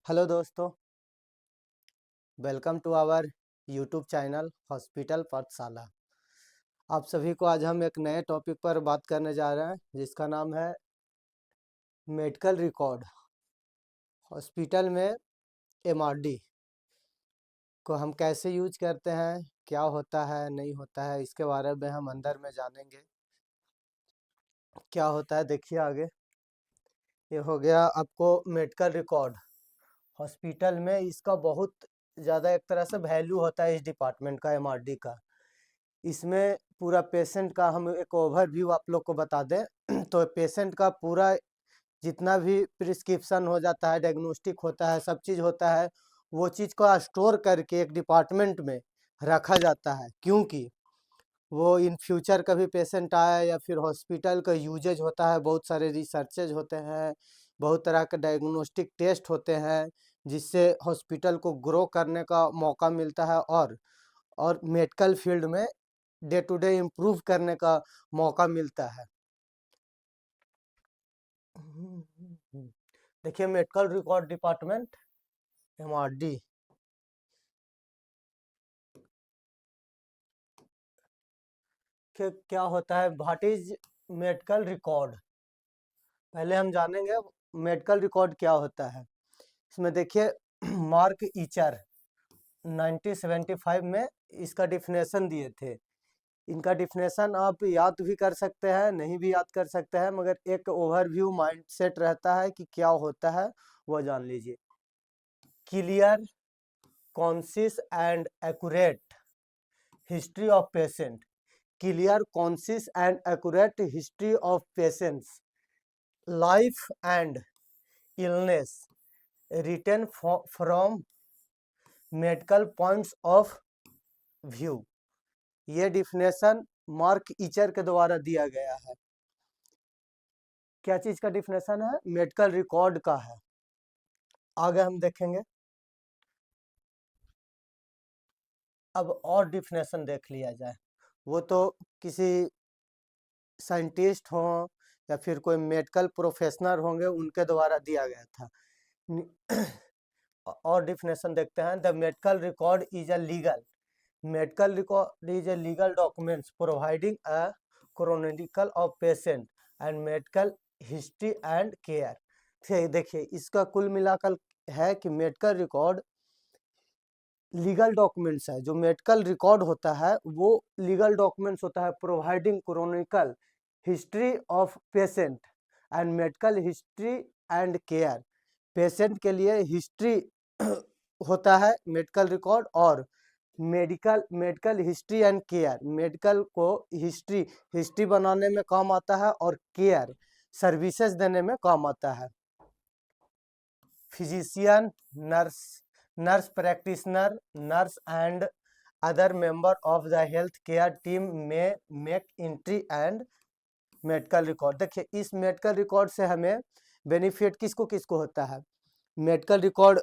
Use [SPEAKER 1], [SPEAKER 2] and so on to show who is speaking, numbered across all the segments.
[SPEAKER 1] Hello दोस्तों, welcome to our YouTube channel hospital Pathshala. आप सभी को आज हम एक नए टॉपिक पर बात करने जा रहे हैं जिसका नाम है मेडिकल रिकॉर्ड। हॉस्पिटल में एमआरडी को हम कैसे यूज करते हैं, क्या होता है नहीं होता है, इसके बारे में हम अंदर में जानेंगे। क्या होता है देखिए आगे। ये हो गया आपको मेडिकल रिकॉर्ड। हॉस्पिटल में इसका बहुत ज़्यादा एक तरह से वैल्यू होता है इस डिपार्टमेंट का, एमआरडी का। इसमें पूरा पेशेंट का हम एक ओवरव्यू आप लोग को बता दें तो पेशेंट का पूरा जितना भी प्रिस्क्रिप्शन हो जाता है, डायग्नोस्टिक होता है, सब चीज़ होता है, वो चीज़ को स्टोर करके एक डिपार्टमेंट में रखा जाता है, क्योंकि वो इन फ्यूचर कभी पेशेंट आए या फिर हॉस्पिटल का यूजेज होता है, बहुत सारे रिसर्चेज होते हैं, बहुत तरह के डायग्नोस्टिक टेस्ट होते हैं, जिससे हॉस्पिटल को ग्रो करने का मौका मिलता है और मेडिकल फील्ड में डे टू डे इम्प्रूव करने का मौका मिलता है। देखिए मेडिकल रिकॉर्ड डिपार्टमेंट एमआरडी क्या होता है, व्हाट इज मेडिकल रिकॉर्ड। पहले हम जानेंगे मेडिकल रिकॉर्ड क्या होता है। इसमें देखिए मार्क ईचर 1975 में इसका डिफिनेशन दिए थे। इनका डिफिनेशन आप याद भी कर सकते हैं, नहीं भी याद कर सकते हैं, मगर एक ओवरव्यू माइंडसेट रहता है कि क्या होता है वो जान लीजिए। Clear, concise and accurate history of patient. Clear, concise and accurate history of patient's life and illness written from medical points of view. ये डिफिनेशन मार्क ईचर के द्वारा दिया गया है। क्या चीज का डिफिनेशन है? मेडिकल रिकॉर्ड का है। आगे हम देखेंगे। अब और डिफिनेशन देख लिया जाए, वो तो किसी साइंटिस्ट हो या फिर कोई मेडिकल प्रोफेशनल होंगे उनके द्वारा दिया गया था। और डिफिनेशन देखते हैं। The medical record is a legal medical record is a legal documents providing a chronicle of patient and medical history and care. देखिए इसका कुल मिलाकर है कि मेडिकल रिकॉर्ड लीगल डॉक्यूमेंट्स है। जो मेडिकल रिकॉर्ड होता है वो लीगल डॉक्यूमेंट्स होता है providing chronicle history of patient and medical history and care. Patient के लिए हिस्ट्री होता है मेडिकल रिकॉर्ड, और medical history and care, medical को हिस्ट्री बनाने में काम आता है और केयर सर्विसेज देने में काम आता है। Physician, nurse practitioner, nurse and other member of the health care team में make entry and medical record. देखिए इस मेडिकल रिकॉर्ड से हमें बेनिफिट किसको किसको होता है। मेडिकल रिकॉर्ड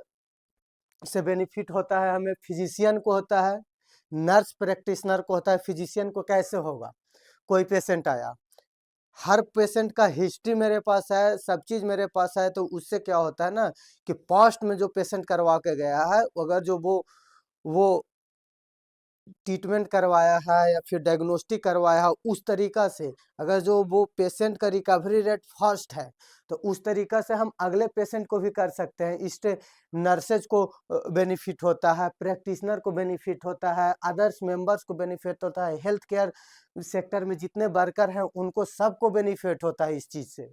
[SPEAKER 1] से बेनिफिट होता है हमें, फिजिशियन को होता है, नर्स प्रैक्टिशनर को होता है। फिजिशियन को कैसे होगा, कोई पेशेंट आया, हर पेशेंट का हिस्ट्री मेरे पास है, सब चीज़ मेरे पास है, तो उससे क्या होता है ना कि पास्ट में जो पेशेंट करवा के गया है, अगर जो वो ट्रीटमेंट करवाया है या फिर डायग्नोस्टिक करवाया है उस तरीका से, अगर जो वो पेशेंट का रिकवरी रेट फास्ट है तो उस तरीका से हम अगले पेशेंट को भी कर सकते हैं। इससे नर्सेज को बेनिफिट होता है, प्रैक्टिशनर को बेनिफिट होता है, अदर्स मेंबर्स को बेनिफिट होता है, हेल्थ केयर सेक्टर में जितने वर्कर हैं उनको सबको बेनिफिट होता है इस चीज़ से।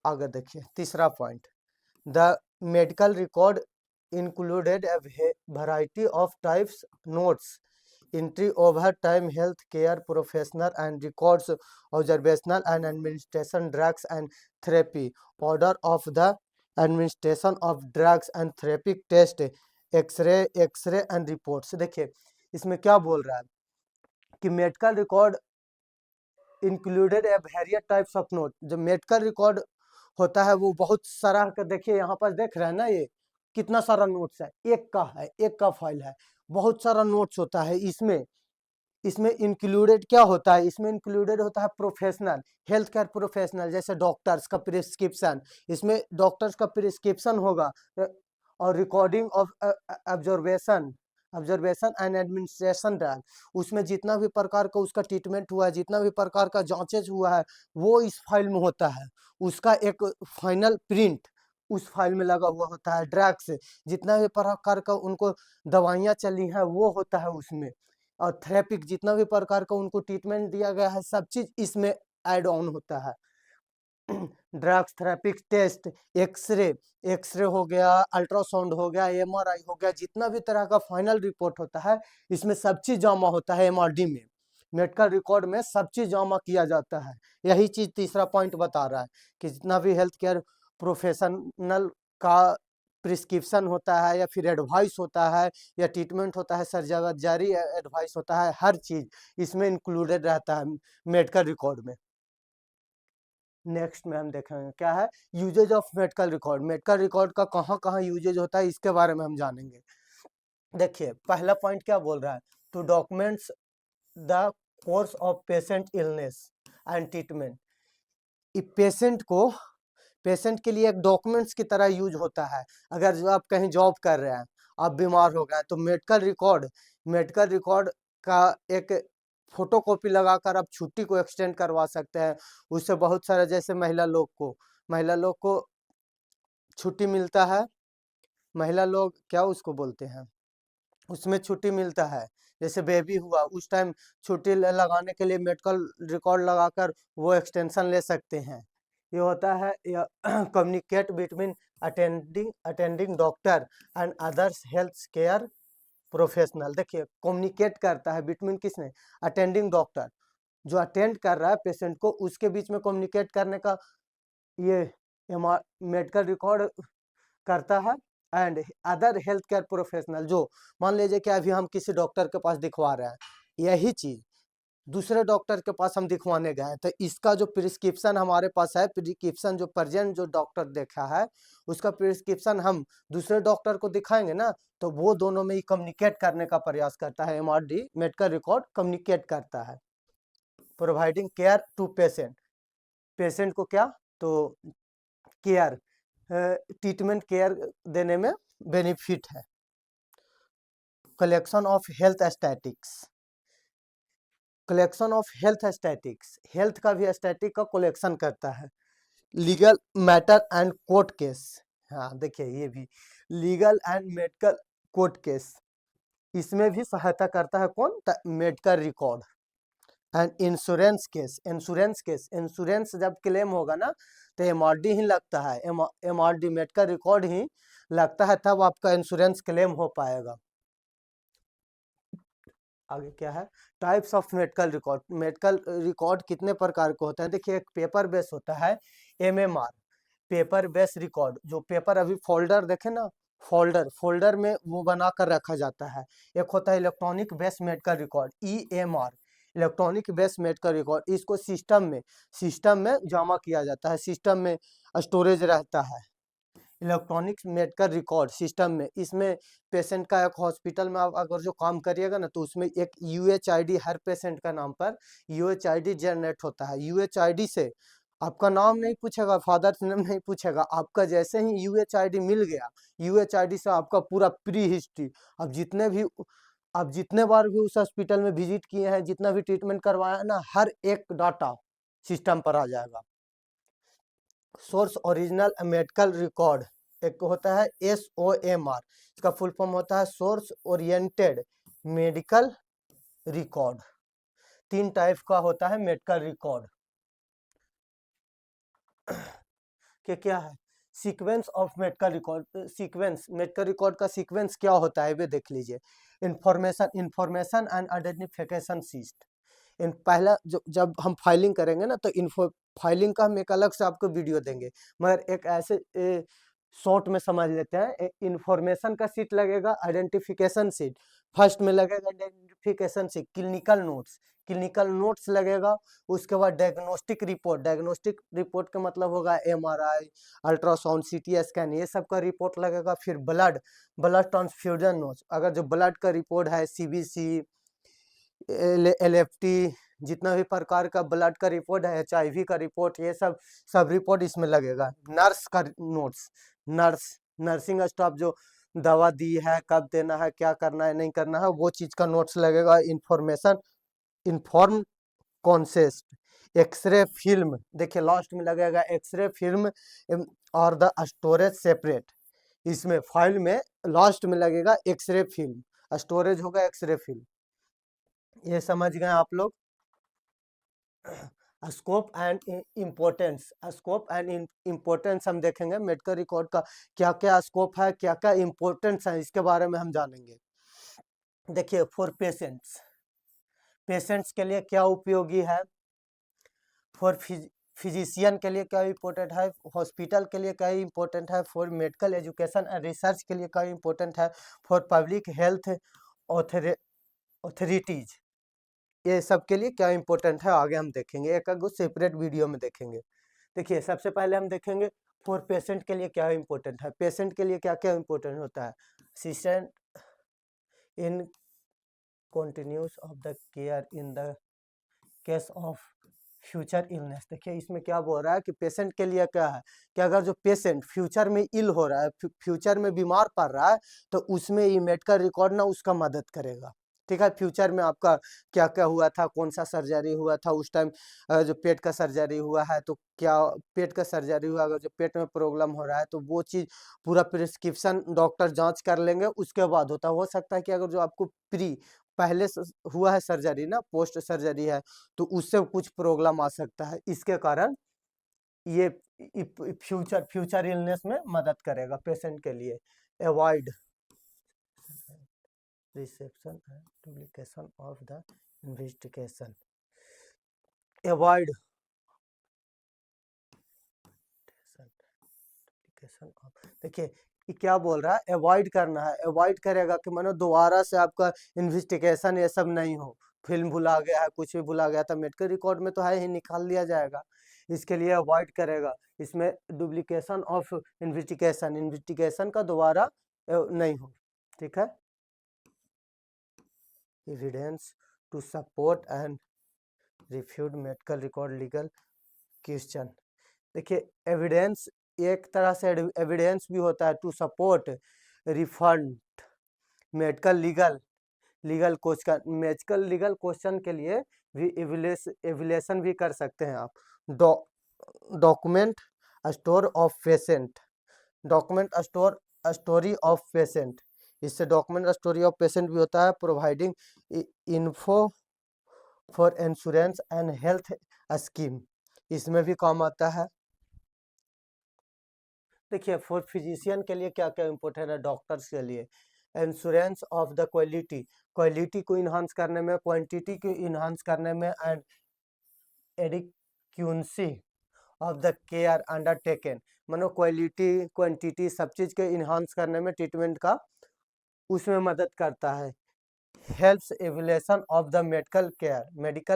[SPEAKER 1] आगे देखिए तीसरा point, the medical record included a variety of types notes entry over time health care professional and records observational and administration drugs and therapy, order of the administration of drugs and therapeutic test, x ray and reports. देखिए इसमें क्या बोल रहा है कि medical record included a various types of note. जो medical record होता है वो बहुत सारा का, देखिए यहाँ पर देख रहे हैं ना, ये कितना सारा नोट्स है, एक का फाइल है, बहुत सारा नोट्स होता है इसमें। इसमें इंक्लूडेड क्या होता है, इसमें इंक्लूडेड होता है प्रोफेशनल, हेल्थ केयर प्रोफेशनल, जैसे डॉक्टर्स का प्रिस्क्रिप्शन। इसमें डॉक्टर्स का प्रिस्क्रिप्शन होगा और recording of observation observation and administration drug, उसमें जितना भी प्रकार का उसका ट्रीटमेंट हुआ है, जितना भी प्रकार का जांचेज हुआ है, वो इस फाइल में होता है। उसका एक फाइनल प्रिंट उस फाइल में लगा हुआ होता है। ड्रग्स जितना भी प्रकार का उनको दवाइयाँ चली हैं वो होता है उसमें। और थेरेपिक जितना भी प्रकार का उनको ट्रीटमेंट दिया गया है, सब चीज़ इसमें ऐड ऑन होता है। ड्रग्स, थेरेपिक टेस्ट, एक्सरे एक्सरे हो गया, अल्ट्रासाउंड हो गया, एमआरआई हो गया, जितना भी तरह का फाइनल रिपोर्ट होता है, इसमें सब चीज़ जमा होता है एमआरडी में। मेडिकल रिकॉर्ड में सब चीज़ जमा किया जाता है। यही चीज़ तीसरा पॉइंट बता रहा है कि जितना भी हेल्थ केयर प्रोफेशनल का प्रिस्क्रिप्शन होता है या फिर एडवाइस होता है या ट्रीटमेंट होता है, सर्जरी एडवाइस होता है, हर चीज़ इसमें इंक्लूडेड रहता है मेडिकल रिकॉर्ड में। नेक्स्ट में हम देखेंगे क्या है uses of medical record. Medical record का कहाँ कहाँ यूजेज होता है इसके बारे में हम जानेंगे। देखिए पहला पॉइंट क्या बोल रहा है, to documents the course of patient illness and treatment. Patient के लिए एक डॉक्यूमेंट्स की तरह यूज होता है। अगर जो आप कहीं जॉब कर रहे हैं, आप बीमार हो गए, तो मेडिकल रिकॉर्ड का एक फोटोकॉपी लगाकर आप छुट्टी को एक्सटेंड करवा सकते हैं। उससे बहुत सारे जैसे महिला लोग को छुट्टी मिलता है। महिला लोग क्या उसको बोलते हैं, उसमें छुट्टी मिलता है। जैसे बेबी हुआ उस टाइम छुट्टी लगाने के लिए मेडिकल रिकॉर्ड लगाकर वो एक्सटेंशन ले सकते हैं। ये होता है communicate between attending doctor and others health care professional. देखिए कम्युनिकेट करता है बिटवीन किसने, अटेंडिंग डॉक्टर, जो अटेंड कर रहा है पेशेंट को, उसके बीच में कम्युनिकेट करने का ये मेडिकल रिकॉर्ड करता है। And other health care professional, जो मान लीजिए कि अभी हम किसी डॉक्टर के पास दिखवा रहे हैं, यही चीज दूसरे डॉक्टर के पास हम दिखवाने गए, तो इसका जो प्रिस्क्रिप्शन हमारे पास है, प्रिस्क्रिप्शन जो प्रेजेंट जो डॉक्टर देखा है, उसका प्रिस्क्रिप्शन हम दूसरे डॉक्टर को दिखाएंगे ना, तो वो दोनों में ही कम्युनिकेट करने का प्रयास करता है। एमआरडी मेडिकल रिकॉर्ड कम्युनिकेट करता है। प्रोवाइडिंग केयर टू पेशेंट को क्या, तो केयर ट्रीटमेंट केयर देने में बेनिफिट है। Collection of health statics, health का भी स्टैटिक का कलेक्शन करता है। Legal matter and court case, हाँ देखिए ये भी legal and medical court case, इसमें भी सहायता करता है कौन, मेडिकल रिकॉर्ड। एंड इंश्योरेंस जब क्लेम होगा ना, तो एमआरडी ही लगता है, एमआरडी मेडिकल रिकॉर्ड ही लगता है, तब आपका इंश्योरेंस क्लेम हो पाएगा। आगे क्या है, टाइप्स ऑफ मेडिकल रिकॉर्ड कितने प्रकार के होते हैं। देखिए एक पेपर बेस होता है, एमएमआर पेपर बेस रिकॉर्ड, जो पेपर अभी फोल्डर देखे ना, फोल्डर में वो बना कर रखा जाता है। एक होता है electronic base medical record, EMR electronic base medical record, इसको सिस्टम में जमा किया जाता है, सिस्टम में स्टोरेज रहता है। इलेक्ट्रॉनिक मेडिकल रिकॉर्ड सिस्टम में, इसमें पेशेंट का एक हॉस्पिटल में आप अगर जो काम करिएगा ना, तो उसमें एक यूएचआईडी, हर पेशेंट का नाम पर यूएचआईडी जनरेट होता है। यूएचआईडी से आपका नाम नहीं पूछेगा, फादर्स नेम नहीं पूछेगा, आपका जैसे ही यूएचआईडी मिल गया, यूएचआईडी से आपका पूरा प्री हिस्ट्री, अब जितने बार भी उस हॉस्पिटल में विजिट किए हैं, जितना भी ट्रीटमेंट करवाया है ना, हर एक डाटा सिस्टम पर आ जाएगा। सोर्स ओरिजिनल मेडिकल रिकॉर्ड, एक होता है SOMR, इसका फुल फॉर्म होता है source oriented medical record. 3 type का होता है मेडिकल रिकॉर्ड के क्या है, sequence of medical record, sequence medical record का सीक्वेंस क्या होता है वे देख लीजिए। इंफॉर्मेशन एंड आइडेंटिफिकेशन सीस्ट, इन पहला जब हम फाइलिंग करेंगे ना, तो फाइलिंग का हम एक अलग से आपको वीडियो देंगे, मगर एक ऐसे शॉर्ट में समझ लेते हैं। इंफॉर्मेशन का सीट लगेगा, आइडेंटिफिकेशन सीट फर्स्ट में लगेगा, आइडेंटिफिकेशन सीट, क्लिनिकल नोट्स लगेगा। उसके बाद डायग्नोस्टिक रिपोर्ट का मतलब होगा एमआरआई, अल्ट्रासाउंड, सीटी स्कैन, ये सब का रिपोर्ट लगेगा। फिर ब्लड ट्रांसफ्यूजन नोट्स, अगर जो ब्लड का रिपोर्ट है, सीबीसी, LFT, जितना भी प्रकार का ब्लड का रिपोर्ट है, HIV का रिपोर्ट, ये सब रिपोर्ट इसमें लगेगा। नर्स नर्सिंग स्टाफ जो दवा दी है, कब देना है, क्या करना है, नहीं करना है, वो चीज का नोट्स लगेगा। Information, inform context, x ray film, देखिए लास्ट में लगेगा एक्सरे फिल्म और द स्टोरेज सेपरेट। इसमें फाइल में लास्ट में लगेगा एक्सरे फिल्म, स्टोरेज होगा एक्सरे फिल्म। ये समझ गए आप लोग। Scope and importance, scope and importance हम देखेंगे मेडिकल रिकॉर्ड का, क्या क्या स्कोप है, क्या क्या इम्पोर्टेंस है, इसके बारे में हम जानेंगे। देखिए फॉर पेशेंट्स, पेशेंट्स के लिए क्या उपयोगी है, फॉर फिजिशियन के लिए क्या इम्पोर्टेंट है, हॉस्पिटल के लिए क्या इम्पोर्टेंट है, for medical education and research के लिए क्या इम्पोर्टेंट है, फॉर पब्लिक हेल्थ ऑथोरिटीज, ये सब के लिए क्या इम्पोर्टेंट है आगे हम देखेंगे, एक एक सेपरेट वीडियो में देखेंगे। देखिए सबसे पहले हम देखेंगे फॉर पेशेंट के लिए क्या इम्पोर्टेंट है। पेशेंट के लिए क्या क्या इम्पोर्टेंट होता है, assistant in continuous of the care in the case of future illness. देखिए इसमें क्या बोल रहा है कि पेशेंट के लिए क्या है कि अगर जो पेशेंट फ्यूचर में इल हो रहा है, फ्यूचर में बीमार पड़ रहा है, तो उसमें ये मेडिकल रिकॉर्ड ना उसका मदद करेगा। ठीक है, फ्यूचर में आपका क्या क्या हुआ था, कौन सा सर्जरी हुआ था उस टाइम, जो पेट का सर्जरी हुआ है तो क्या पेट का सर्जरी हुआ, अगर जो पेट में प्रॉब्लम हो रहा है तो वो चीज़ पूरा प्रिस्क्रिप्शन डॉक्टर जांच कर लेंगे, उसके बाद होता हो सकता है कि अगर जो आपको पहले से हुआ है सर्जरी ना, पोस्ट सर्जरी है, तो उससे कुछ प्रॉब्लम आ सकता है, इसके कारण ये फ्यूचर फ्यूचर इलनेस में मदद करेगा पेशेंट के लिए। Avoid reception and duplication of the investigation, avoid देखिए ये क्या बोल रहा है, अवॉइड करना है, अवॉइड करेगा कि मानो दोबारा से आपका इन्वेस्टिगेशन ये सब नहीं हो, फिल्म भुला गया है, कुछ भी भुला गया था, मेडिकल रिकॉर्ड में तो है ही, निकाल लिया जाएगा, इसके लिए अवॉइड करेगा। इसमें डुप्लीकेशन ऑफ इन्वेस्टिगेशन, इन्वेस्टिगेशन का दोबारा नहीं हो। ठीक है, evidence to support and refute medical record legal question. देखिए एविडेंस एक तरह से एविडेंस भी होता है to support refund medical legal question, medical legal question के लिए भी एविलेशन भी कर सकते हैं आप। Document store of patient, document story of patient, इससे डॉक्यूमेंट स्टोरी ऑफ पेशेंट भी होता है। Providing info for insurance and health scheme, इसमें भी काम आता है। देखिए फॉर फिजिशियन के लिए क्या क्या इम्पोर्टेंट है, डॉक्टर्स के लिए insurance of the quality, quality को इन्हांस करने में, क्वांटिटी को इन्हांस करने में, and adequacy of the care undertaken, मानो क्वालिटी क्वांटिटी सब चीज़ के इन्हांस करने में, ट्रीटमेंट का उसमें मदद करता है। Helps evolution of the medical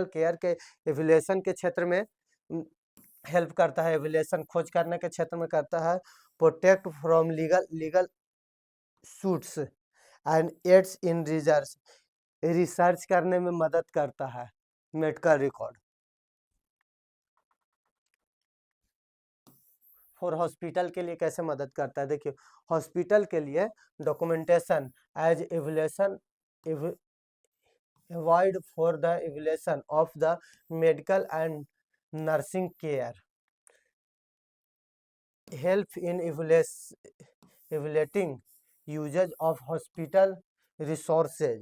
[SPEAKER 1] care के एवल्यूशन के क्षेत्र में हेल्प करता है, एवल्यूशन खोज करने के क्षेत्र में करता है। Protect from legal suits and aids in research, research करने में मदद करता है मेडिकल रिकॉर्ड। फॉर हॉस्पिटल के लिए कैसे मदद करता है, देखिए हॉस्पिटल के लिए documentation as evaluation avoid for the evaluation of the medical and nursing care, help in evaluating usage of hospital resources,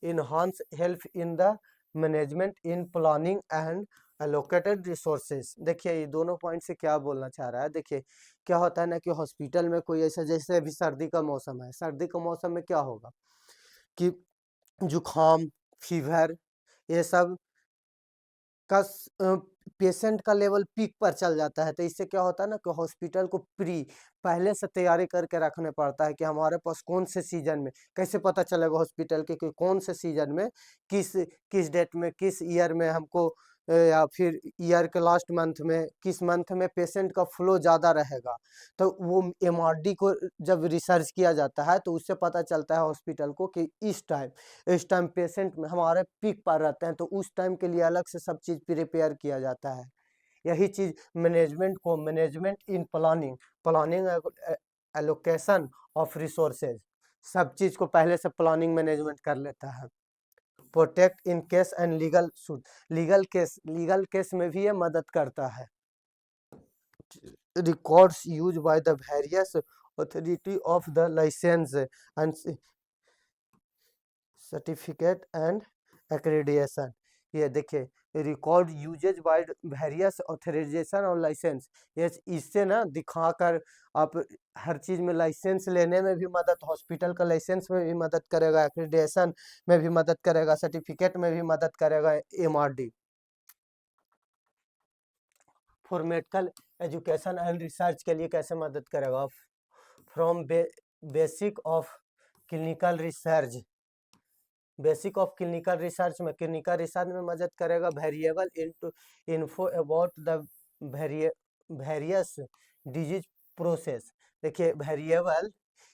[SPEAKER 1] enhance help in the management in planning and allocated resources। देखिए ये दोनों point से क्या बोलना चाह रहा है, देखिए क्या होता है ना कि हॉस्पिटल में कोई ऐसा, जैसे अभी सर्दी का मौसम है, सर्दी का मौसम में क्या होगा कि जुखाम, फीवर, ये सब का पेशेंट का लेवल पीक पर चल जाता है, तो इससे क्या होता है ना कि हॉस्पिटल को पहले से तैयारी करके रखने पड़ता है कि हमारे पास कौन से सीजन में, कैसे पता चलेगा हॉस्पिटल के कि कौन से सीजन में, किस किस डेट में, किस ईयर में हमको या फिर ईयर के लास्ट मंथ में, किस मंथ में पेशेंट का फ्लो ज़्यादा रहेगा, तो वो एमआरडी को जब रिसर्च किया जाता है तो उससे पता चलता है हॉस्पिटल को कि इस टाइम पेशेंट में हमारे पीक पर रहते हैं, तो उस टाइम के लिए अलग से सब चीज़ प्रिपेयर किया जाता है। यही चीज मैनेजमेंट को, management in planning, planning allocation of resources, सब चीज को पहले से प्लानिंग मैनेजमेंट कर लेता है। Protect in case and legal suit, legal case में भी ये मदद करता है। Records use by the various authority of the license and certificate and accreditation. ये देखिए record uses by various authorization और लाइसेंस, ये इससे ना दिखाकर आप हर चीज में लाइसेंस लेने में भी मदद, हॉस्पिटल का लाइसेंस में भी मदद करेगा, एक्रेडिएशन में भी मदद करेगा, सर्टिफिकेट में भी मदद करेगा MRD. For medical education and research के लिए कैसे मदद करेगा? From basic of clinical research, basic of clinical research में, क्लिनिकल रिसर्च में मदद करेगा। Variable info about the various disease process, देखिए वेरिएबल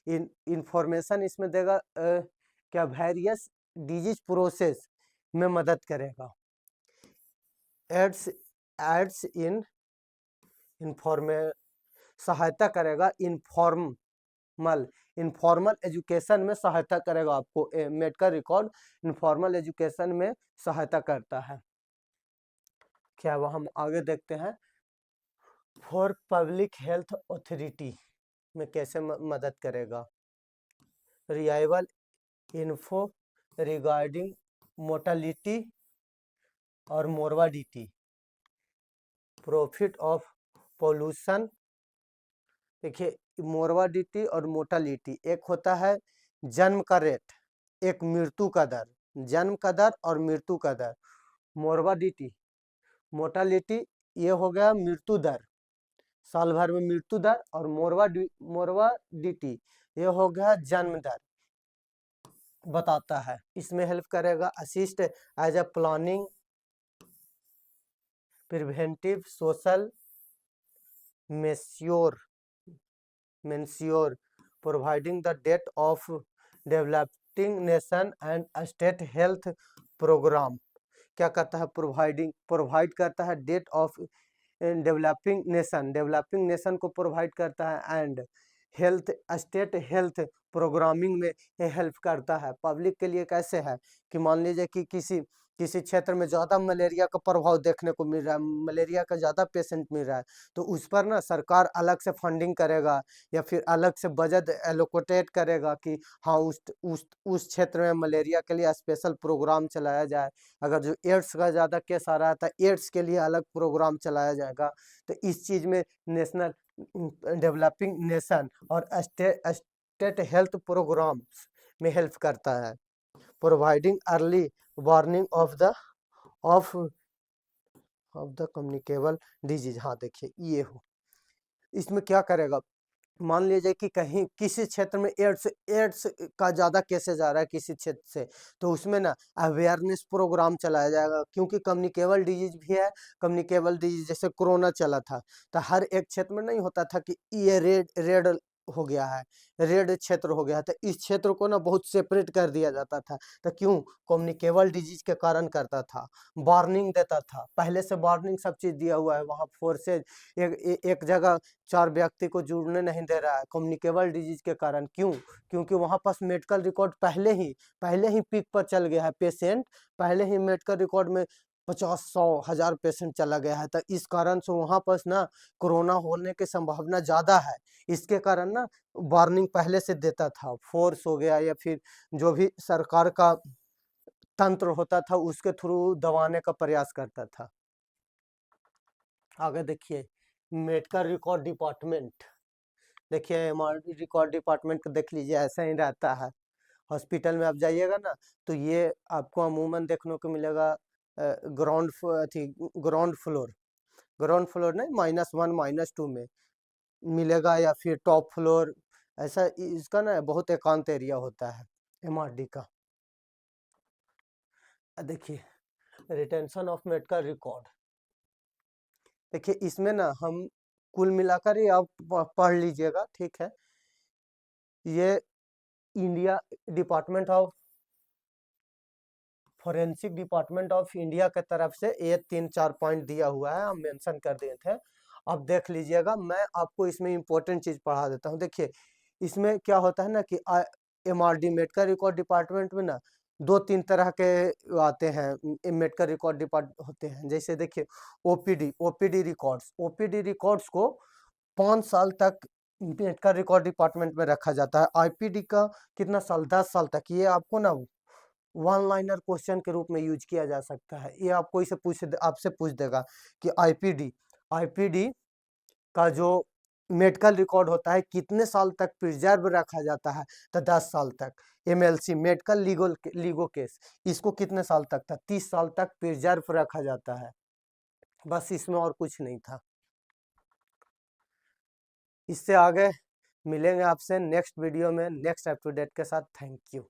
[SPEAKER 1] इंफॉर्मेशन इसमें देगा क्या, वेरियस डिजीज प्रोसेस में मदद करेगा। एड्स इन इन्फॉर्मे सहायता करेगा, इनफॉर्मल एजुकेशन में सहायता करेगा आपको। मेडिकल रिकॉर्ड इनफॉर्मल एजुकेशन में सहायता करता है। क्या वो हम आगे देखते हैं। फॉर पब्लिक हेल्थ अथॉरिटी में कैसे मदद करेगा? रिलायबल इन्फो रिगार्डिंग मोर्टालिटी और मोर्बिडिटी, प्रॉफिट ऑफ पोल्यूशन। देखिए मोर्बिडिटी और मोर्टालिटी, एक होता है जन्म का रेट, एक मृत्यु का दर, जन्म का दर और मृत्यु का दर। मोर्बिडिटी, मोर्टालिटी ये हो गया मृत्यु दर, साल भर में मृत्यु दर, और मोर्बिडिटी ये हो गया जन्म दर बताता है। इसमें हेल्प करेगा। Assist as a planning preventive social measure providing the data of developing nation and state health program. क्या करता है? प्रोवाइड करता है डेट ऑफ डेवलपिंग नेशन को प्रोवाइड करता है, and health state health programming में हेल्प करता है। पब्लिक के लिए कैसे है कि मान लीजिए कि किसी क्षेत्र में ज़्यादा मलेरिया का प्रभाव देखने को मिल रहा है, मलेरिया का ज़्यादा पेशेंट मिल रहा है, तो उस पर ना सरकार अलग से फंडिंग करेगा या फिर अलग से बजट एलोकेटेट करेगा कि हाँ उस क्षेत्र में मलेरिया के लिए स्पेशल प्रोग्राम चलाया जाए। अगर जो एड्स का ज़्यादा केस आ रहा है तो एड्स के लिए अलग प्रोग्राम चलाया जाएगा। तो इस चीज़ में नेशनल डेवलपिंग नेशन और स्टेट हेल्थ प्रोग्राम्स में हेल्प करता है। Providing early warning of the communicable disease. हाँ देखिए ये हो, इसमें क्या करेगा? मान लीजिए कि कहीं किसी क्षेत्र में एड्स का ज़्यादा केसेज आ रहा है किसी क्षेत्र से, तो उसमें ना अवेयरनेस प्रोग्राम चलाया जाएगा, क्योंकि कम्युनिकेबल डिजीज भी है। कम्युनिकेबल डिजीज जैसे कोरोना चला था, तो हर एक क्षेत्र में नहीं होता था कि ये रेड हो गया है, रेड क्षेत्र हो गया है, तो इस क्षेत्र को ना बहुत सेपरेट कर दिया जाता था। तो क्यों? कम्युनिकेबल डिजीज के कारण करता था, वार्निंग देता था, पहले से वार्निंग सब चीज़ दिया हुआ है। वहाँ फोर्सेज एक जगह 4 व्यक्ति को जुड़ने नहीं दे रहा है कम्युनिकेबल डिजीज के कारण। क्यों? क्योंकि वहाँ पास मेडिकल रिकॉर्ड पहले ही पीक पर चल गया है पेशेंट, पहले ही मेडिकल रिकॉर्ड में 50, 100, 1000 पेशेंट चला गया है। तो इस कारण से वहाँ पास ना कोरोना होने की संभावना ज़्यादा है। इसके कारण ना वार्निंग पहले से देता था, फोर्स हो गया या फिर जो भी सरकार का तंत्र होता था उसके थ्रू दबाने का प्रयास करता था। आगे देखिए मेडिकल रिकॉर्ड डिपार्टमेंट। देखिए रिकॉर्ड डिपार्टमेंट को देख लीजिए, ऐसा ही रहता है। हॉस्पिटल में आप जाइएगा ना तो ये आपको अमूमन देखने को मिलेगा ग्राउंड फ्लोर नहीं, -1 -2 में मिलेगा, या फिर टॉप फ्लोर। ऐसा इसका ना बहुत एकांत एरिया होता है एमआरडी का। देखिए रिटेंशन ऑफ मेडिकल रिकॉर्ड, देखिए इसमें ना हम कुल मिलाकर ही आप पढ़ लीजिएगा, ठीक है। ये India department of forensic department of India के तरफ से ये 3-4 पॉइंट दिया हुआ है, हम मेंशन कर दिए थे। अब देख लीजिएगा, मैं आपको इसमें इंपॉर्टेंट चीज पढ़ा देता हूँ। देखिए इसमें क्या होता है ना कि MRD मेडिकल रिकॉर्ड डिपार्टमेंट में ना 2-3 तरह के आते हैं, मेडिकल रिकॉर्ड डिपार्ट होते हैं। जैसे देखिए ओपीडी रिकॉर्ड्स को 5 साल तक मेडिकल रिकॉर्ड डिपार्टमेंट में रखा जाता है। आईपीडी का कितना साल, 10 साल तक। ये आपको ना वन लाइनर क्वेश्चन के रूप में यूज किया जा सकता है। ये आपको इसे आपसे पूछ देगा कि आईपीडी का जो मेडिकल रिकॉर्ड होता है कितने साल तक प्रिजर्व रखा जाता है, तो 10 साल तक। एमएलसी मेडिकल लीगो केस, इसको कितने साल तक था, 30 साल तक प्रिजर्व रखा जाता है। बस इसमें और कुछ नहीं था। इससे आगे मिलेंगे आपसे नेक्स्ट वीडियो में नेक्स्ट अप टू डेट के साथ। Thank you.